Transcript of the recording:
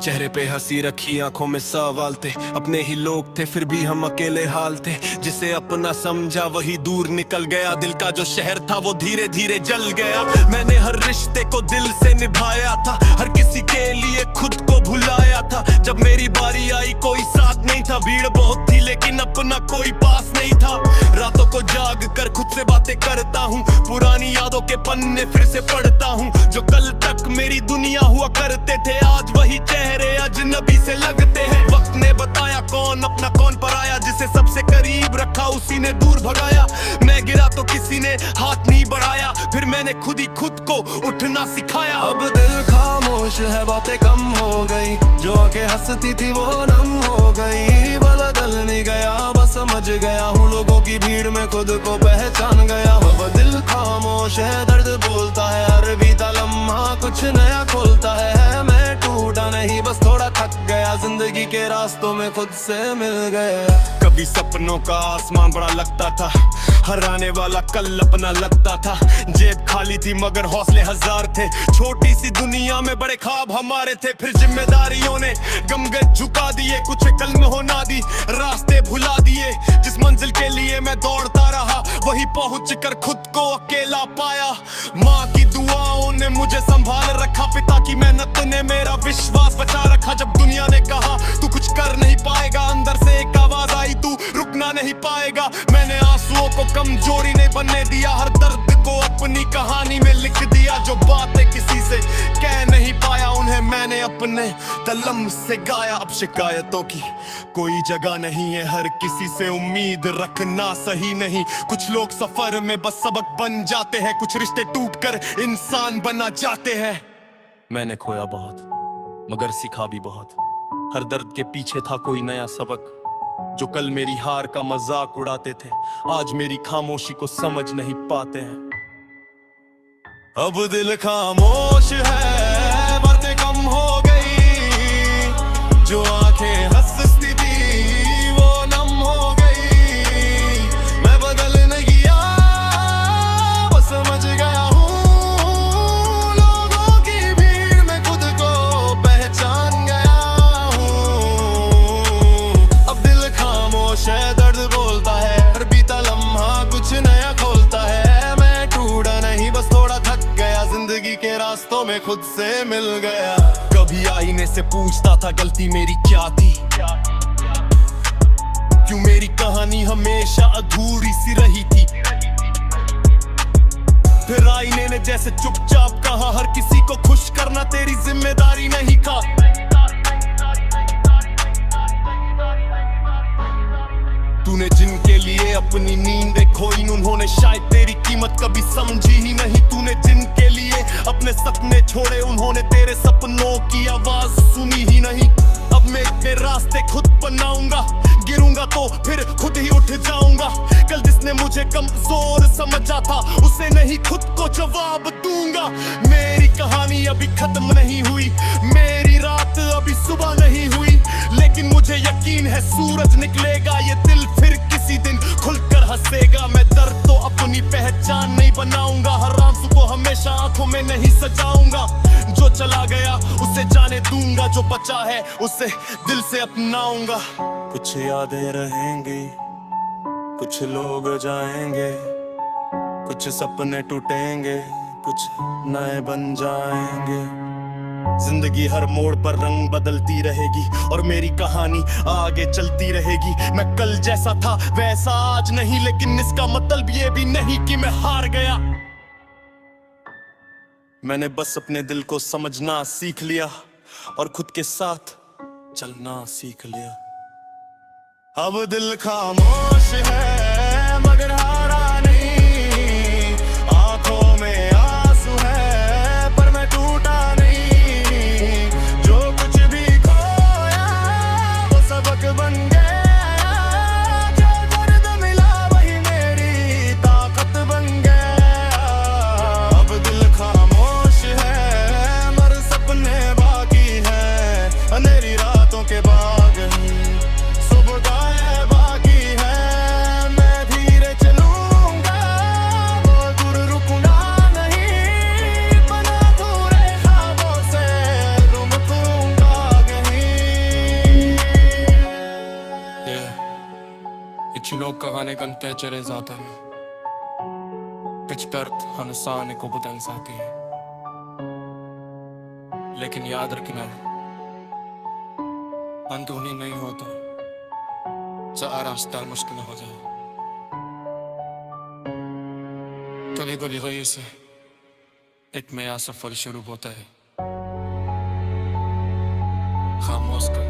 चेहरे पे हंसी रखी, आंखों में सवाल थे। अपने ही लोग थे फिर भी हम अकेले हाल थे। जिसे अपना समझा वही दूर निकल गया। दिल का जो शहर था वो धीरे धीरे जल गया। मैंने हर रिश्ते को दिल से निभाया था, हर किसी के लिए खुद को भुलाया था। जब मेरी बारी आई कोई साथ नहीं था, भीड़ बहुत थी लेकिन अपना कोई पास नहीं था। रातों को जाग कर खुद से बातें करता हूँ, पुरानी यादों के पन्ने फिर से पढ़ता हूँ। जो कल तक मेरी दुनिया हुआ करते थे, आज वही चेहरे अजनबी से लगते हैं। वक्त ने बताया कौन अपना कौन पराया, जिसे सबसे करीब रखा उसी ने दूर भगाया। मैं गिरा तो किसी ने हाथ नहीं बढ़ाया, फिर मैंने खुद ही खुद को उठना सिखाया। अब दिल खामोश है, बातें कम हो गई, जो आंखें हंसती थी वो नम हो गई। बदल नहीं गया बस समझ गया हूँ, लोगों की भीड़ में खुद को पहचान गया। अब दिल खामोश है, दर्द बोलता है, हर बीता लम्हा कुछ नया खोलता है। मैं टूटा नहीं बस थोड़ा थक गया, जिंदगी के रास्तों में खुद से मिल गया। कभी सपनों का आसमान बड़ा लगता था, हर आने वाला कल अपना लगता था। जेब खाली थी मगर हौसले हजार थे, छोटी सी दुनिया में बड़े ख्वाब हमारे थे। फिर जिम्मेदारियों ने गमगद झुका दिए, कुछ कल में होना दी, रास्ते भुला दिए। जिस मंजिल के लिए मैं दौड़ता रहा, वही पहुंच कर खुद को अकेला पाया। माँ की दुआओं ने मुझे संभाल रखा, पिता की मेहनत ने मेरा विश्वास बचा रखा। जब दुनिया ने कहा तू कुछ कर नहीं पाएगा, अंदर से एक आवाज आई, तू रुकना नहीं पाएगा। मैंने आंसुओं को कमजोरी नहीं बनने दिया, हर दर्द को अपनी कहानी में लिख दिया। जो बातें किसी से कह नहीं पाया, उन्हें मैंने अपने कलम से गाया। अब शिकायतों की कोई जगह नहीं है, हर किसी से उम्मीद रखना सही नहीं। कुछ लोग सफर में बस सबक बन जाते हैं, कुछ रिश्ते टूटकर इंसान बना जाते हैं। मैंने खोया बहुत मगर सीखा भी बहुत, हर दर्द के पीछे था कोई नया सबक। जो कल मेरी हार का मजाक उड़ाते थे, आज मेरी खामोशी को समझ नहीं पाते हैं। अब दिल खामोश है, बातें कम हो गई, जो आंखें हंसती थी वो नम हो गई। मैं बदल नहीं गया बस समझ गया हूँ, लोगों की भीड़ में खुद को पहचान गया हूँ। अब दिल खामोश है, दर्द बोलता है, हर बीता लम्हा कुछ नया खोलता है। मैं टूटा नहीं बस थोड़ा थक गया, जिंदगी के रास्तों में खुद से मिल गया। कभी आईने से पूछता था गलती मेरी क्या थी, क्यों मेरी कहानी हमेशा अधूरी सी रही थी। फिर आईने ने जैसे चुपचाप कहा, हर किसी को खुश करना तेरी जिम्मेदारी नहीं था। तूने जिनके लिए अपनी नींदें खोई, उन्होंने शायद तेरी कीमत कभी समझी ही नहीं। तूने जिनके लिए अपने सपने छोड़े, उन्होंने तेरे सपनों की आवाज सुनी ही नहीं। अब मैं अपने रास्ते खुद बनाऊंगा, गिरूंगा तो फिर खुद ही उठ जाऊंगा। कल जिसने मुझे कमजोर समझा था, उसे नहीं खुद को जवाब दूंगा। मेरी कहानी अभी खत्म नहीं हुई, मेरी रात अभी सुबह नहीं हुई, लेकिन मुझे यकीन है सूरज निकलेगा। ये दिल फिर किसी दिन खुलकर हंसेगा। मैं दर्द तो अपनी पहचान नहीं बनाऊंगा, हर आंसू को हमेशा आंखों में नहीं सजाऊंगा। जो चला गया उसे जाने दूंगा, जो बचा है उसे दिल से अपनाऊंगा। कुछ यादें रहेंगी, कुछ लोग जाएंगे, कुछ सपने टूटेंगे, कुछ नए बन जाएंगे। जिंदगी हर मोड़ पर रंग बदलती रहेगी और मेरी कहानी आगे चलती रहेगी। मैं कल जैसा था वैसा आज नहीं, लेकिन इसका मतलब ये भी नहीं कि मैं हार गया। मैंने बस अपने दिल को समझना सीख लिया और खुद के साथ चलना सीख लिया। अब दिल खामोश है मगर हारा नहीं, आंखों में आंसू है पर मैं टूटा नहीं। जो कुछ भी खोया वो सबक बन गया, जो दर्द मिला वही मेरी ताकत बन गया। अब दिल खामोश है मगर सपने बाकी है, अंधेरी रातों के बाग सुबह बाकी है। मैं धीरे चल लोग कहाने गनते चले जाते हैं, कुछ दर्द हंसाने को बदल जाती है, लेकिन याद रखना अंदरूनी नहीं होता, सारा रास्ता मुश्किल हो जाए। गली गली गई से एक नया सफर शुरू होता है, खामोश कर